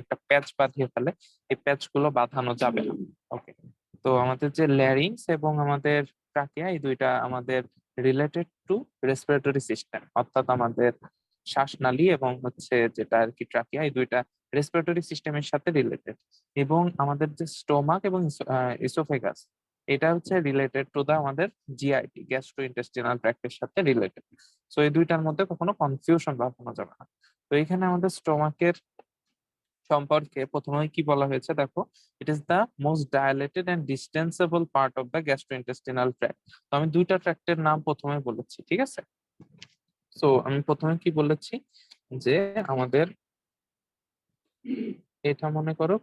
একটা প্যাচ বাঁধিয়ে ফেলে, এই প্যাচ গুলো বাঁধানো যাবে না। ওকে, তো আমাদের যে ল্যারিংস এবং আমাদের ট্রাকিয়া, এই দুইটা আমাদের রিলেটেড টু রেসপিরেটরি সিস্টেম, অর্থাৎ আমাদের শ্বাসনালী এবং হচ্ছে যেটা আর কি ট্রাকিয়া, এই দুইটা রেসপিরেটরি সিস্টেমের সাথে রিলেটেড। এবং আমাদের যে স্টোমাক এবং ইসোফেগাস, এটা হচ্ছে রিলেটেড টু দা আমাদের জিআইটি, গ্যাস্ট্রো ইন্টেস্টিনাল ট্র্যাক্টের সাথে রিলেটেড। সো এই দুইটার মধ্যে কখনো কনফিউশন বাঁধানো যাবে না। তো এখানে আমাদের স্টোমাকের সম্পর্কে প্রথমে কি বলা হয়েছে দেখো, it is the most dilated and distensible part of the gastrointestinal tract. তো আমি দুইটা ট্র্যাক্টের নাম প্রথমে বলেছি, ঠিক আছে। সো আমি প্রথমে কি বলেছি যে আমাদের এটা মনে করো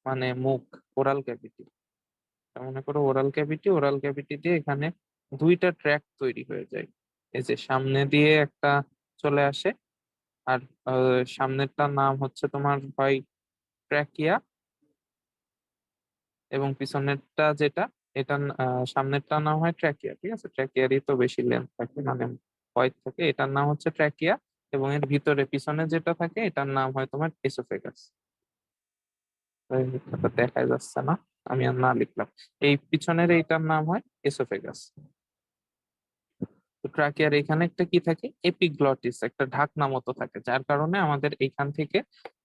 মানে মুখ, ওরাল ক্যাভিটি, মনে করো ওরাল ক্যাভিটি, ওরাল ক্যাভিটি দিয়ে এখানে দুইটা ট্র্যাক তৈরি হয়ে যায়। এই যে সামনে দিয়ে একটা চলে আসে, আর সামনেরটার নাম হচ্ছে তোমার হয় ট্র্যাকিয়া, এবং পিছনেরটা যেটা, এটা সামনেরটার নাম হয় ট্র্যাকিয়া, ঠিক আছে। ট্র্যাকিয়ারই তো বেশি লেন্থ থাকে, মানে হোয়াইট থাকে, এটার নাম হচ্ছে ট্র্যাকিয়া। এবং এর ভিতরে পিছনে যেটা থাকে এটার নাম হয় তোমার এসোফেগাস। এটা দেখা যাচ্ছে না, আমি আর না লিখলাম। এই পিছনের এইটার নাম হয় এসোফেগাস। তো ট্রাকিয়ার এখানে একটা কি থাকে, এপিগ্লটিস, একটা ঢাকনা মতো থাকে, যার কারণে আমাদের এইখান থেকে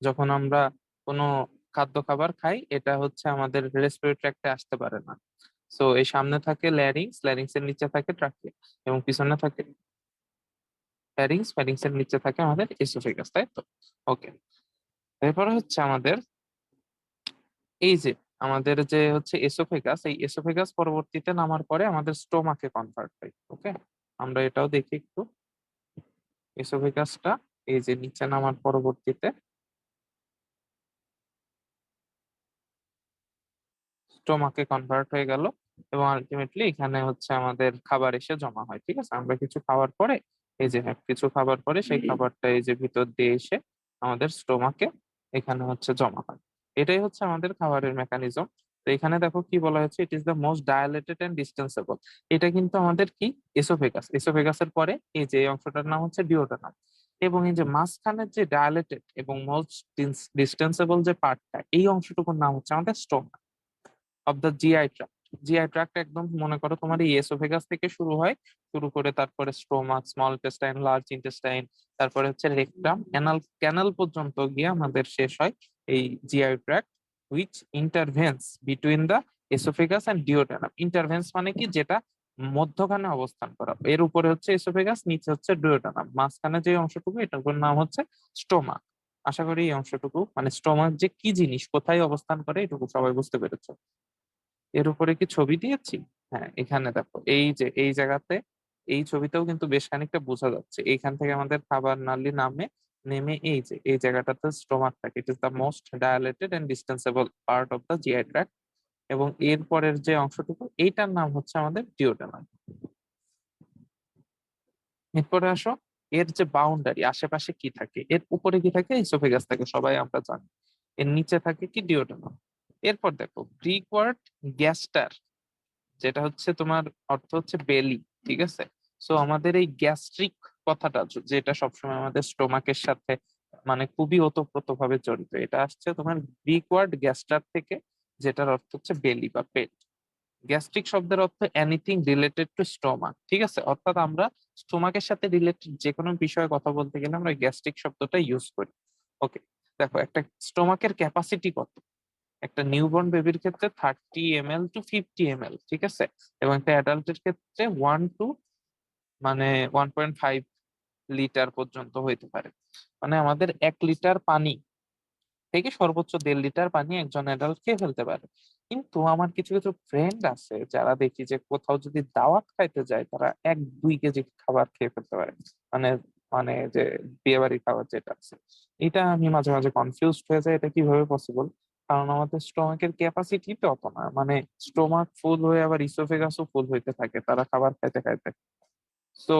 যখন আমরা কোনো খাদ্য খাবার খাই, এটা হচ্ছে আমাদের রেসপিরেটরি ট্র্যাক্টে আসতে পারে না। সো এই সামনে থাকে ল্যারিংস, ল্যারিংস এর নিচে থাকে ট্রাকিয়া, এবং পিছনে থাকে ফ্যারিংস, ফ্যারিংস এর নিচে থাকে আমাদের এসোফেগাস, তাই তো। ওকে, এরপরে হচ্ছে আমাদের এই যে আমাদের যে হচ্ছে এসোফেগাস, এই এসোফেগাস পরবর্তীতে নামার পরে আমাদের স্টোমাকে কনভার্ট হয়। ওকে, আমরা এটাও দেখি একটু। এসোফেগাসটা এই যে নিচে নামার পরবর্তীতে স্টোমাকে কনভার্ট হয়ে গেল, এবং আলটিমেটলি এখানে হচ্ছে আমাদের খাবার এসে জমা হয়, ঠিক আছে। আমরা কিছু খাওয়ার পরে, এই যে হ্যাঁ, কিছু খাবার পরে সেই খাবারটা এই যে ভিতর দিয়ে এসে আমাদের স্টোমাকে এখানে হচ্ছে জমা হয়। এটাই হচ্ছে আমাদের খাবারের মেকানিজম। তো এখানে দেখো কি বলা হয়েছে, it is the most dilated and distensible. এটা কিন্তু আমাদের কি এসোফেগাস, এসোফেগাসের পরে এই যে এই অংশটার নাম হচ্ছে ডিওডানাম। এবং এই যে মাঝখানের যে ডায়ালেটেড এবং মোস্ট ডিস্টেন্সেবল যে পার্টটা, এই অংশটুকুর নাম হচ্ছে আমাদের stomach of the GI tract. GI tract একদম মনে করো তোমার এই এসোফেগাস থেকে শুরু হয়, শুরু করে তারপরে stomach, small intestine, large intestine, তারপরে হচ্ছে রেকটাম, ক্যানাল, ক্যানাল পর্যন্ত গিয়ে আমাদের শেষ হয় এই GI tract, which intervenes between the oesophagus and duodenum. Intervenes মানে কি, যেটা মধ্যখানে অবস্থান করা। এর উপরে হচ্ছে এসোফেগাস, নিচে হচ্ছে ডিওডেনাম, মাঝখানে যে অংশটুকু এটার নাম হচ্ছে স্টোমাক। আশা করি এই অংশটুকু মানে স্টোমাক যে কি জিনিস, কোথায় অবস্থান করে, এটুকু সবাই বুঝতে পেরেছো। এর উপরে কি ছবি দিয়েছি? হ্যাঁ, এখানে দেখো এই যে এই জায়গাতে, এই ছবিতেও কিন্তু বেশ খানিকটা বোঝা যাচ্ছে। এইখান থেকে আমাদের খাবার নালী নামে নেমে এই যে এই জায়গাটাতে স্টোমাক থাকে। It is the most dilated and distensible part of the GI tract. এবং এর পরের যে অংশটুকু, এইটার নাম হচ্ছে আমাদের ডিওডেনাম। এরপরে আসো, এর যে বাউন্ডারি, আশেপাশে কি থাকে, এর উপরে কি থাকে, ইসোফেগাস থাকে, সবাই আমরা জানি। এর নিচে থাকে কি, ডিওডেনাম। এরপর দেখো গ্রিক ওয়ার্ড গ্যাস্টার, যেটা হচ্ছে তোমার অর্থ হচ্ছে বেলি, ঠিক আছে। সো আমাদের এই গ্যাস্ট্রিক কথাটা যেটা সবসময় আমাদের স্টোমাকের সাথে মানে খুবই ওতপ্রোত ভাবে জড়িত, এটা আসছে তোমার গ্রিক ওয়ার্ড গ্যাস্টার থেকে, যেটার অর্থ হচ্ছে বেলি বা পেট। গ্যাস্ট্রিক শব্দের অর্থ এনিথিং রিলেটেড টু স্টোমাক, ঠিক আছে। অর্থাৎ আমরা স্টোমাকের সাথে রিলেটেড যে কোনো বিষয়ে কথা বলতে গেলে আমরা গ্যাস্ট্রিক শব্দটা ইউজ করি। ওকে, দেখো একটা স্টোমাকের ক্যাপাসিটি কত, একটা নিউবর্ন বেবির ক্ষেত্রে 30 ml টু 50 ml, ঠিক আছে। এবং একটা অ্যাডাল্টের ক্ষেত্রে 1 টু মানে 1.5 লিটার পর্যন্ত হইতে পারে। মানে আমাদের 1 লিটার পানি থেকে সর্বোচ্চ 1.5 লিটার পানি একজন অ্যাডাল্ট খেয়ে ফেলতে পারে। কিন্তু আমার কিছু কিছু ফ্রেন্ড আছে যারা দেখি যে কোথাও যদি দাওয়াত খাইতে যায়, তারা 1-2 কেজি খাবার খেয়ে ফেলতে পারে। মানে মানে যে বিয়ে বাড়ির খাবার যেটা আছে, এটা আমি মাঝে মাঝে কনফিউজড হয়ে যায়, এটা কিভাবে পসিবল। কারণ আমাদের স্টোমাকের ক্যাপাসিটি তো অত না, মানে স্টোমাক ফুল হয়ে আবার ইসোফেগাসও ফুল হইতে থাকে তারা খাবার খাইতে খাইতে। তো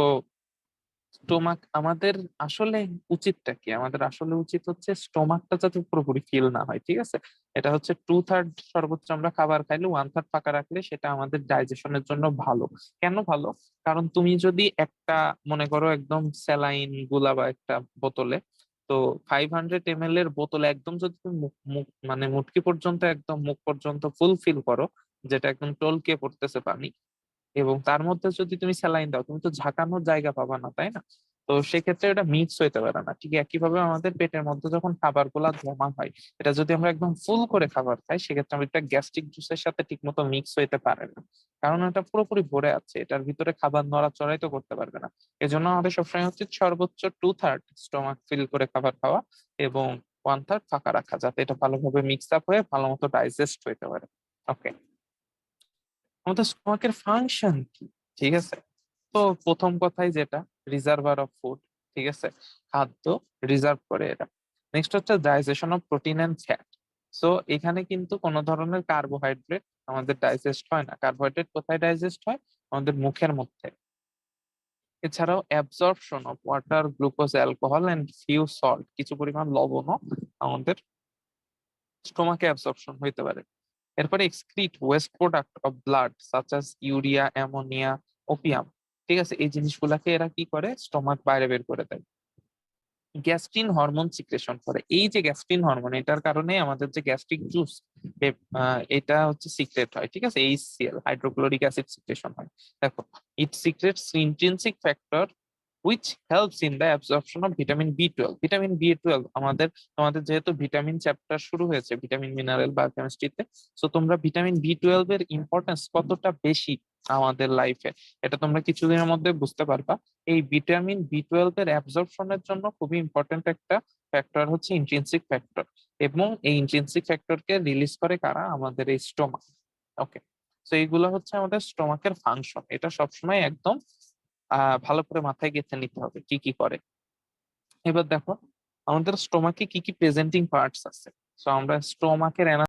স্টোমাক আমাদের আসলে উচিতটা কি, আমাদের আসলে উচিত হচ্ছে স্টোমাকটা যাতে পুরোপুরি ফিল না হয়, ঠিক আছে। এটা হচ্ছে 2/3 সর্বোচ্চ আমরা খাবার খাইলে 1/3 ফাঁকা রাখলে সেটা আমাদের ডাইজেশনের জন্য ভালো। কেন ভালো? কারণ তুমি যদি একটা মনে করো একদম স্যালাইন গুলা বা একটা বোতলে তো 500 ml এর বোতল একদম যদি তুমি মানে মুটকি পর্যন্ত একদম মুখ পর্যন্ত ফুল ফিল করো, যেটা একদম টলকে পড়তেছে পানি, এবং তার মধ্যে যদি তুমি স্যালাইন দাও, তুমি তো ঝাঁকানোর জায়গা পাবা না, তাই না? তো সেক্ষেত্রে এটা মিক্স হইতে পারে না। ঠিক একইভাবে আমাদের পেটের মধ্যে যখন খাবার গুলা জমা হয়, এটা যদি আমরা একদম ফুল করে খাবার খাই, সেক্ষেত্রে আমরা এটা গ্যাস্ট্রিক জুসের সাথে ঠিক মতো মিক্স হইতে পারে না, কারণ এটা পুরোপুরি ভরে আছে, এটার ভিতরে খাবার নড়াচড়াই তো করতে পারবে না। এজন্য আমাদের সবসময় হচ্ছে সর্বোচ্চ 2/3 স্টমাক ফিল করে খাবার খাওয়া, এবং 1/3 ফাঁকা রাখা, যাতে এটা ভালোভাবে মিক্স আপ হয়ে ভালো মতো ডাইজেস্ট হইতে পারে। ওকে, আমাদের স্টমাকের ফাংশন কি? ঠিক আছে, তো প্রথম কথাই যেটা, রিজার্ভার অফ ফুড। ঠিক আছে, খাদ্য রিজার্ভ করে এটা। নেক্সট হচ্ছে digestion of protein and fat. So এখানে কিন্তু কোনো ধরনের কার্বোহাইড্রেট আমাদের ডাইজেস্ট হয় না। কার্বোহাইড্রেট কোথায় ডাইজেস্ট হয়? আমাদের মুখের মধ্যে। এছাড়াও absorption of water, glucose, alcohol and few salt, কিছু পরিমাণ লবণও আমাদের স্টোমাকে অ্যাবজর্পশন হইতে পারে। এরপরে excrete waste product of blood such as urea, ammonia, opium. ঠিক আছে, এই জিনিসগুলাকে এরা কি করে? স্টোমাক বাইরে বের করে দেয়। গ্যাস্ট্রিন হরমোন সিক্রেশন করে। এই যে গ্যাস্ট্রিন হরমোন, এটার কারণে আমাদের যে গ্যাস্ট্রিক জুস, এটা হচ্ছে সিক্রেট হয়। ঠিক আছে, এইচসিএল, হাইড্রোক্লোরিক অ্যাসিড সিক্রেশন হয়। দেখো, it secretes intrinsic factor which helps in the absorption of vitamin B12. Vitamin B12 তোমাদের যেহেতু ভিটামিন চ্যাপ্টার শুরু হয়েছে ভিটামিন মিনারেল বা কেমিস্ট্রিতে, সো তোমরা ভিটামিন B12 এর ইম্পর্টেন্স কতটা বেশি আমাদের লাইফে, এটা তোমরা কিছুদিনের মধ্যে বুঝতে পারবা। এই ভিটামিন B12 এর অ্যাবজর্পশনের জন্য খুবই ইম্পর্টেন্ট একটা ফ্যাক্টর হচ্ছে ইন্ট্রিনসিক ফ্যাক্টর, এবং এই ইন্ট্রিনসিক ফ্যাক্টরকে রিলিজ করে কারা? আমাদের এই স্টোমাক। ওকে, তো এইগুলো হচ্ছে আমাদের স্টোমাকের ফাংশন। এটা সবসময় একদম ভালো করে মাথায় গেঁথে নিতে হবে কি কি করে। এবার দেখো, আমাদের স্টোমাকে কি কি প্রেজেন্টিং পার্টস আছে। তো আমরা স্টোমাকের